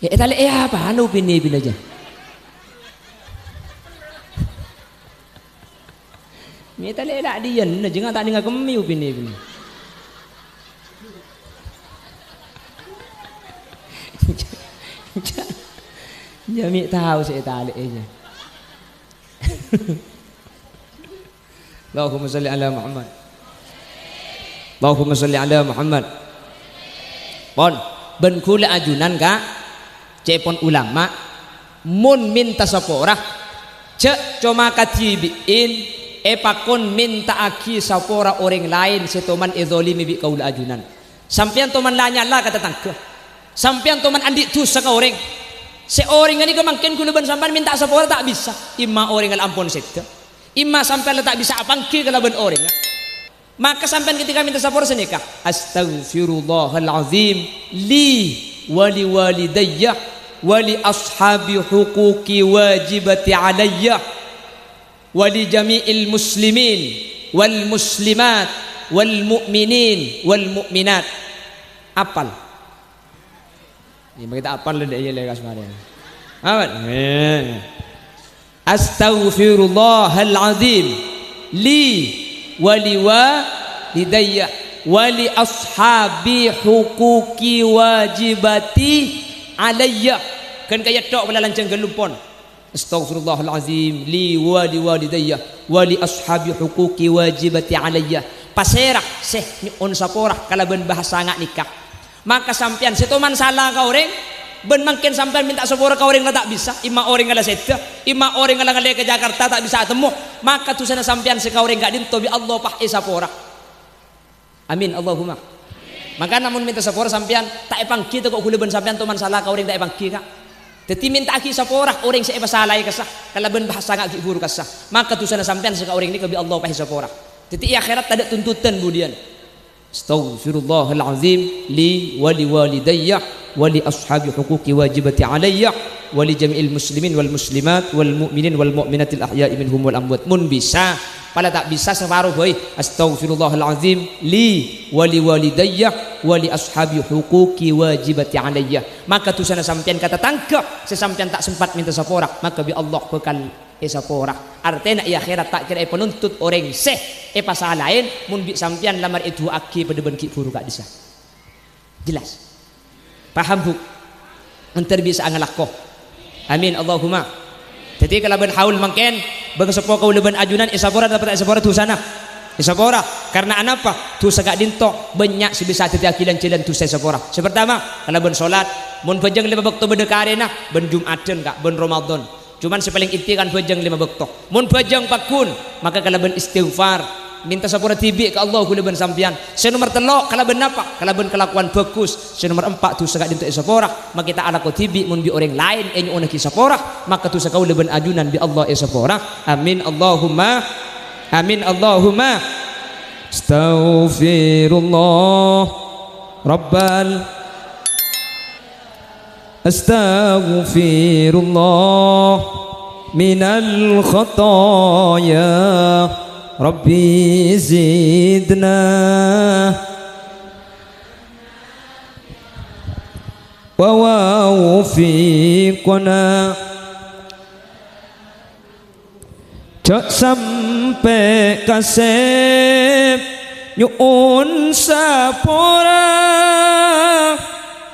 ya tali apa anu upin ipin aja Mita lelak dia na jangan tak dengar kemi upin ni. Jami tahu saya talik aja. Allahumma salli ala Muhammad. Allahumma salli ala Muhammad. Pon ben kula ajunan ka cepon ulama mun minta sapora cek cuma katibiin pakon minta aki sapora orang lain setoman izolimi bi kaul ajunan sampian toman lanya lah kata tangke sampian toman andi tu saka orang seorang ini kemangkin kuluban sampan minta sapora tak bisa imma orang al ampun sekte imma sampian tak bisa apangki kalaban orang maka sampian ketika minta sapora senikah astaghfirullahalazim li wali walidayya wali ashabi huquqi wajibati alayya wali jami'il muslimin wal muslimat wal mu'minin wal mu'minat apal ini kita apal le ya le kasmare aman astaghfirullahal azim li wali walidayya wali ashabi huquqi wajibati alayya kan kaya tok belalang cenggelupon astaghfirullahalazim li wali walidayya wali ashabi huquqi wajibati alayya paserak seh ni on sapora kalaban bahasa ngak nikah Maka sampean setoman salah kau orang ben mungkin sampean minta sepura kau orang tak bisa, ima orang ngala seta, ima orang ngala ke Jakarta tak bisa temu, maka tu sana sampean sekau orang gak dinto bi Allah pah sapora. Amin Allahumma. Maka namun minta sepura sampean tak epang kita kok kule ben sampean toman salah kau orang tak epang kita. Teti minta aki sapora orang se salah kasah, kalau ben bahasa gak guru kasah, maka tu sana sampean sekau orang ni ke bi Allah pah sapora. Teti akhirat tak ada tuntutan budian. Astaghfirullahal azim li wa li walidayya wa li ashabi huquqi wajibati alayya wa li jami'il muslimin wal muslimat wal mu'minin wal mu'minatil ahya'i minhum wal amwat. Mun bisa pada tak bisa separuh boy. Astaghfirullahal azim li wa li walidayya wa li ashabi huquqi wajibati alayya. Maka tu sana sampean kata tangkap sesampean tak sempat minta sapora, maka bi Allah bekal sapora. Artinya i akhirat tak kira penuntut orang seh pasal lain mun bi sampean lamar itu aki pada ben ki furu gak bisa. Jelas. Paham bu? Entar bisa ngalakko. Amin Allahumma. Jadi kalau ben haul mungkin bang sepo kau leben ajunan isapora dapat isapora tu sana. Isapora karena apa? Tu sagak dinto banyak sebisa teti akilan cilan tu saya sapora. Sepertama kalau ben salat mun pejeng 5 waktu berdekarena ben Jumaten kak ben Ramadan. Cuman sepaling inti kan pejeng 5 waktu. Mun pejeng pakun maka kalau ben istighfar minta sapura tibi ke Allah kula ben sampean. Senomor 3 kalau ben apa? Kalau ben kelakuan bagus. Senomor 4 tu sagak dinto sapora, maka kita ala ko tibi mun bi orang lain enyo ona ki sapora, maka tu sakau leben ajunan bi Allah sapora. Amin Allahumma. Amin Allahumma. Astaghfirullah Rabbal Astaghfirullah minal khataya Rabbi zidna wa wafiqna. Cak sampai kasep nyuun sapora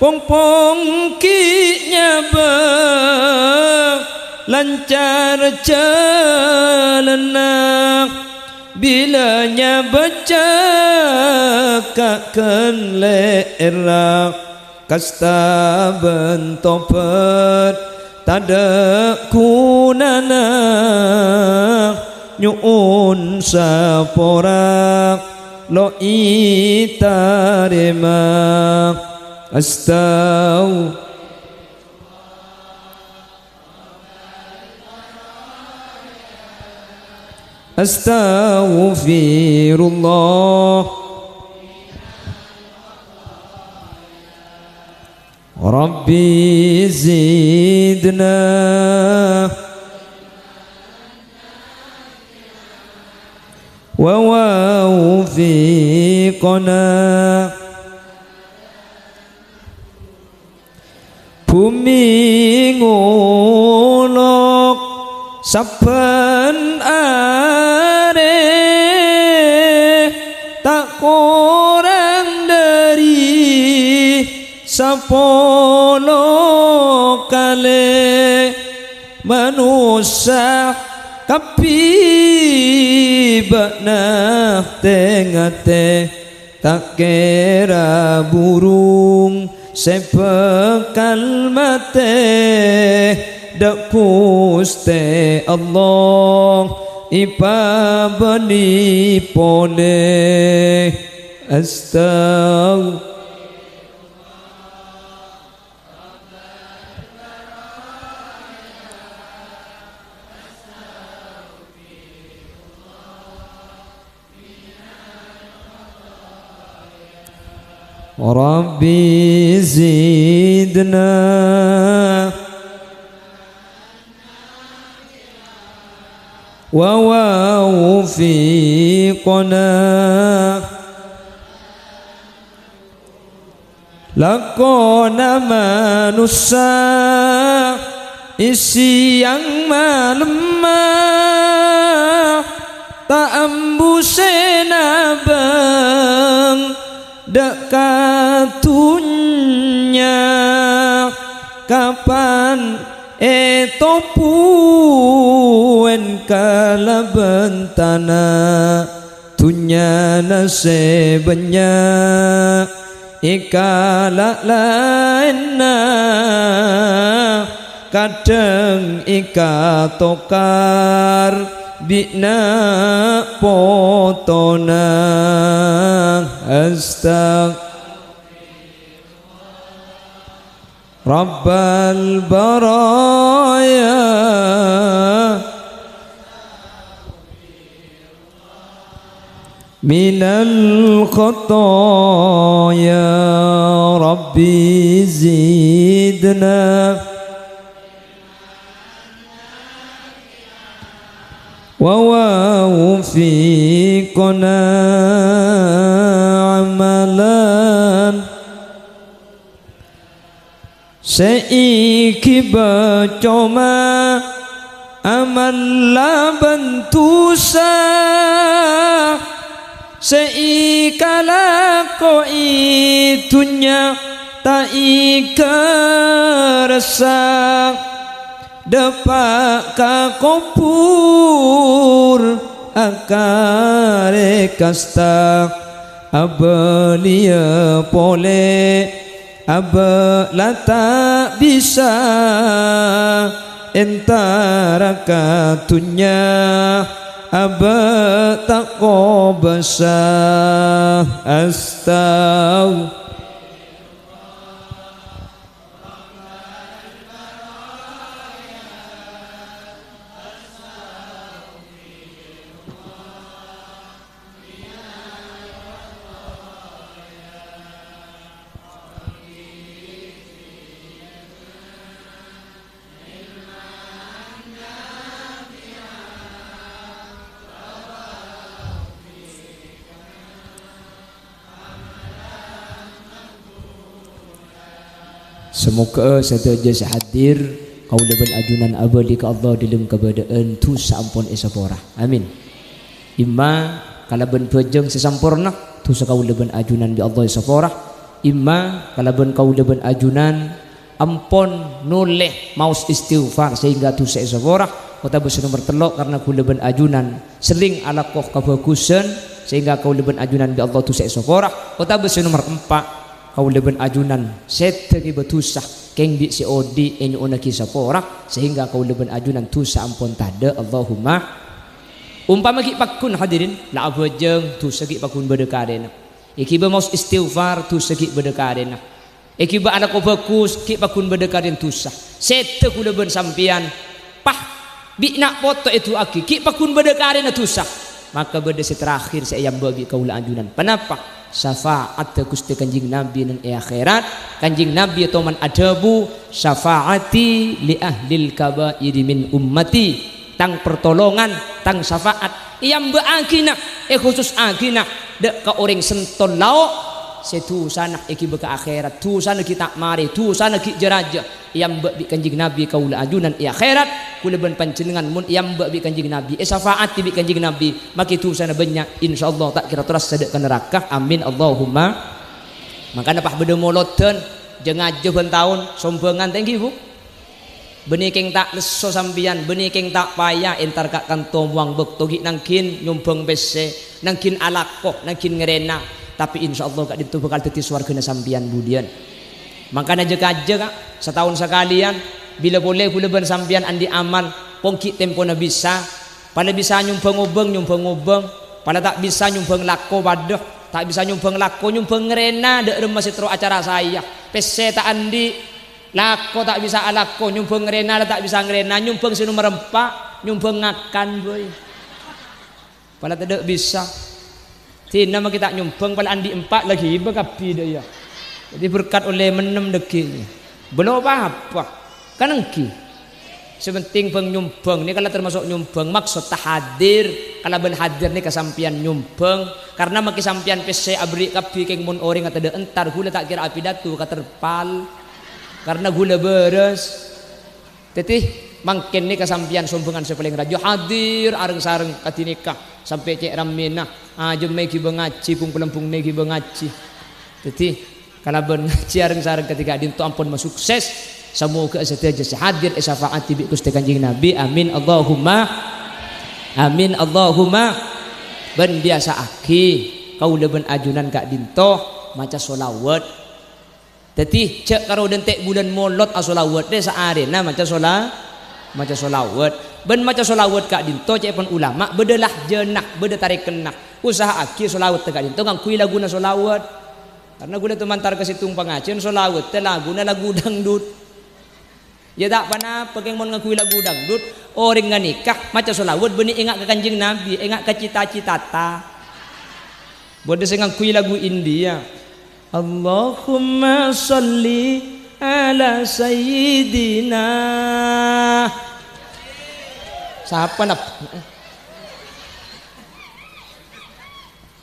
pong-pong kinya bang lancar jalana bilanya baca kakan lerak kasta bentopet tada kunana nyuun saporak lo itarema. Astaghfirullah Rabbi zidna wa wafiqna. Bumi ngulok saben are tak kurang dari 10 kali manusia kapi bakna tengate tak kira burung sepekal mate dak puste Allah ipa bani pone. Astaghfirullah Rabbi zidna wa wafiqna. Lakona manusia isi yang malemah tak ambusena bang dekatunya kapan etopuen kala bentana tunya nasebenya ika laina kadang ika tokar bina potona astag Rabbal baraya minal khataya Rabbi zidna wa wafiqna amalan seiki bacoma amalla bantusa seikala ko itunya ta ikarsa depak ka kopur akare kasta abelia pole aba lata bisa entara katunya aba tak kobasa astaghfirullah. Semoga sadaja sahadir kau leban ajunan abadi ka Allah dalam keberadaan tu sampun esapora. Amin. Imma kalaban pejeng sesampurna tu sakau leban ajunan bi Allah esapora. Imma kalaban kau leban ajunan ampun noleh maus istighfar sehingga tu esapora. Kota besi nomor telok karena kau leban ajunan sering alakoh kebagusan sehingga kau leban ajunan bi Allah tu esapora. Kota besi nomor 4 kau leban ajunan setegi betusah keng di si odi enyu ona kisah porak sehingga kau leban ajunan tusa ampun tada Allahumma umpama ki pakun hadirin la abajeng tu segi pakun bedekadena iki ba maus istighfar tu segi bedekadena iki ba anak bagus ki pakun bedekaden tusa sete ku leban sampian pah bina foto itu aki ki pakun bedekadena tusa maka beda terakhir saya bagi kau la ajunan kenapa syafaat Gusti Kanjeng Nabi nang akhirat Kanjeng Nabi toman adabu syafaati li ahlil kabair min ummati tang pertolongan tang syafaat iyam beagina khusus agina dek ka orang senton lao setu sana iki beka akhirat tu sana kita mari tu sana ki jeraja iyam bi Kanjeng Nabi kaula ajunan akhirat kula ban panjenengan mun iyam bi Kanjeng Nabi syafaat bi Kanjeng Nabi maki tu sana banyak insyaallah tak kira terus sedek ke neraka amin Allahumma makana pah bede moloten jeung ajeun taun sombengan thank you Bu benikeng tak leso sampian benikeng tak payah entar kak kantong wang bekto gi nangkin nyumbang bese nangkin alakoh nangkin ngerena tapi insyaallah kak ditu bakal teti swargana sampian budian makana aja kak setahun sekalian bila boleh kula ban sampian andi amal pongki tempo na bisa pada bisa nyumbang ubeng pada tak bisa nyumbang lako badoh tak bisa nyumbang lako nyumbang ngerena dek remas setro acara saya pese tak andi lako tak bisa alako nyumbang ngerena tak bisa ngerena nyumbang si nomor 4 nyumbang ngakan boy pada tidak bisa tina mah kita nyumbang pada andi 4 lagi bekapi dia jadi berkat oleh menem deki belum apa kan engki sepenting penyumbang ini kalau termasuk nyumbang maksud tahadir kalau ben hadir nih kesampian nyumbang karena maki sampian pese abri kapi keng mun orang kata de entar gula tak kira api datu katerpal karena gula beres tetih mangken nih kesampian sumbangan sepaling rajo hadir areng sareng katinikah sampai cek ramena aja meki bengaci pung pelempung negi bengaci tetih kalau ben ngaji areng sareng ketika dintu ampun sukses semoga setiap hadir syafaat bi Gusti Kanjeng Nabi amin Allahumma ben biasa aki kau leben ajunan kak dinto maca solawat. Jadi cek karo dentek bulan molot asolawat deh saarena maca solawat. Ben maca solawat kak dinto cek pun ulama bedelah jenak bede tarik kenak usaha akhir solawat kak dinto ngakui laguna solawat karena guna tu mantar ke situng pengajian solawat teh laguna lagu dangdut. Ya tak pana pegeng mon ngakui lagu dangdut orang nikah maca solawat beni ingat ke kanjeng Nabi ingat ke cita-cita ta. Bode sing ngakui lagu India. Allahumma salli ala sayyidina. Siapa nak?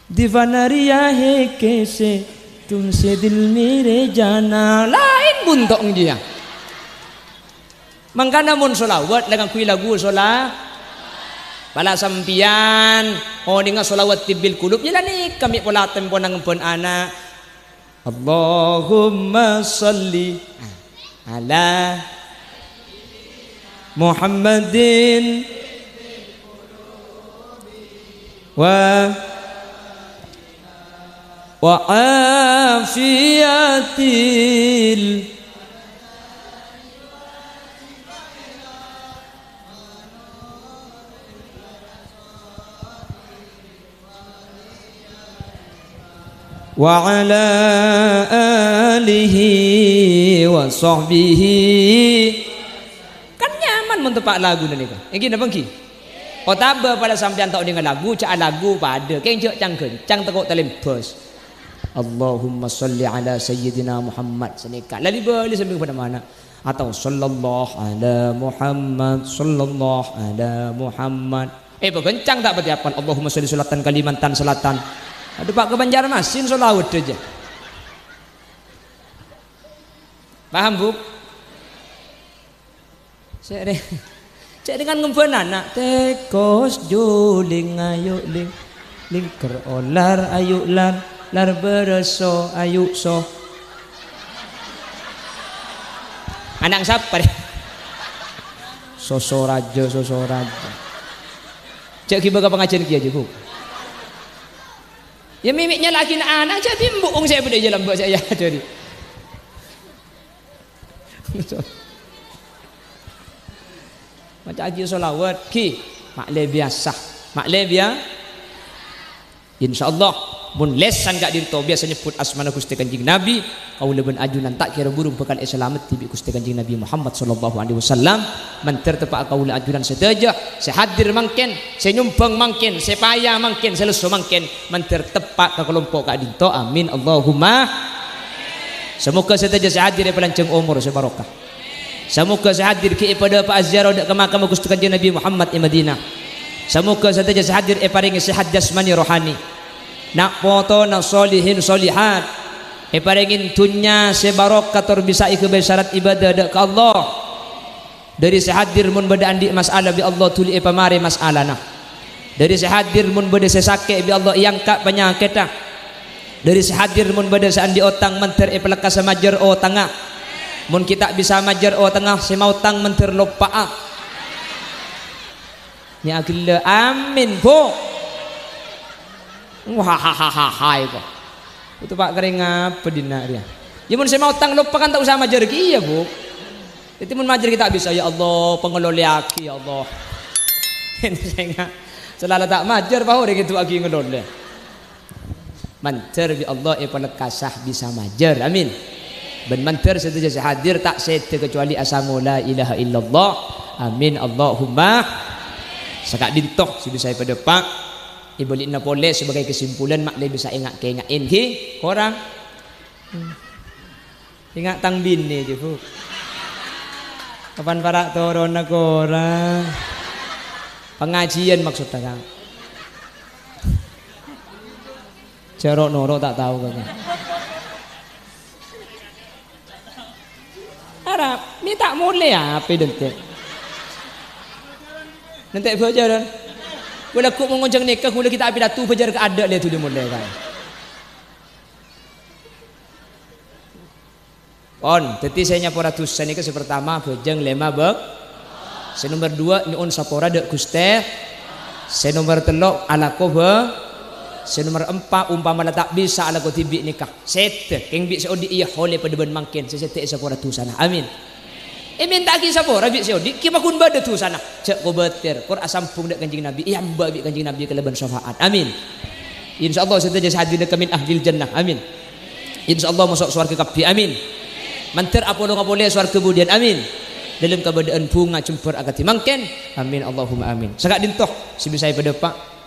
Divanaria hai kaise tumse dil mere jana. Lain buntok dia. Mangkana mun solawat dengan kui lagu solah. Bala sampian oh dengan solawat tibil kulub ya ni kami pola tempo nang pun anak. Allahumma salli ala Muhammadin wa afiyatil wa ala alihi wa sahbihi. Kan nyaman mentepak lagu ni kan. Yang gini bangki. Oh tabah pada sampean tak dengan lagu, cak lagu pada. Keng cak cang kencang tekuk telempos. Allahumma salli ala sayyidina Muhammad senika. Lalu boleh sampai kepada mana? Atau sallallahu ala Muhammad, sallallahu ala Muhammad. Berkencang tak berarti apa? Allahumma salli salatan Kalimantan Selatan. Aduh Pak ke Banjarmasin solawat aja. Paham Bu? Cek dengan ngumpen anak tekos juling ayo ling ker olar ayo lar bereso ayo so. Anak siapa deh? Sosoraja. Cek kibaga pengajian kia aja Bu. Ya mimiknya laki anak jadi mbung saya pada jalan buat saya tadi. Macam aji solawat ki maklum biasa insyaallah mun lesan gak dinto biasa nyebut asmana Gusti Kanjeng Nabi kaula ben ajunan tak kira burung bekal selamat tibi Gusti Kanjeng Nabi Muhammad sallallahu alaihi wasallam manter tepak kaula ajunan sedaja sehadir mangken senyumbang mangken sepaya mangken seleso mangken manter tepak ke kelompok gak dinto amin Allahumma. Semoga sedaja sehadir pelanceng umur sebarokah. Semoga sehadir ke pada Pak Azhar ke makam Gusti Kanjeng Nabi Muhammad di Madinah. Semoga sedaja sehadir paringi sehat jasmani rohani. Nak foto nak solihin solihat paringin tunya sebarokah terbisa kebesaran ibadah dak ke Allah. Dari sehadir mun beda andi masalah bi Allah tuli pamare masalah nah. Dari sehadir mun beda sesake bi Allah yang kak penyakit dah. Dari sehadir mun beda seandi otang menter pelekas samajer o tengah. Mun kita bisa majer o tengah semautang menter lopa. Ya agila amin Bu. Wah itu. Itu Pak kering apa dina dia. Ya mun saya mau tang lupa kan tak usah majer ki ya Bu. Itu mun majer kita bisa ya Allah pengelola aki ya Allah. Ini saya selalu tak majer bahwa dia gitu aki ngelola. Manter bi Allah pelekasah bisa majer amin. Ben manter setuju hadir tak sete kecuali asamu la ilaha illallah amin Allahumma. Sekak dintoh si bisa pada Pak. Ibu Lina boleh sebagai kesimpulan mak bisa ingat keingatin ki korang ingat tang bini je Bu. Kapan para turun korang pengajian maksudnya kan cerok noro tak tahu kan Arab ni tak mulai apa dentek fajaran. Bila aku mengonjang nikah, mula kita api datu fajar ke adat dia tu dia mulai kan. On, teti saya nyapora tusan nikah sepertama bejeng lema bek. Saya nomor 2 ni on sapora dek Guste. Saya nomor 3 ala kobe Senomor 4 umpama tak bisa ala ko tibi nikah. Sete keng bi seodi iya hole pada ben mangken sesete sa pora tu sana. Amin. Minta lagi sa pora bi seodi ki makun bada tu sana. Cek ko beter kor asampung dak kanjing Nabi. Iya mbak bi kanjing Nabi keleban syafaat. Amin. Insyaallah sedaya sadina kamin ahlil jannah. Amin. Insyaallah masuk surga kabeh. Amin. Mantir apa dong boleh surga kemudian. Amin. Dalam keadaan bunga cempur agati mangken. Amin Allahumma amin. Sagak dintoh sibisai pada Pak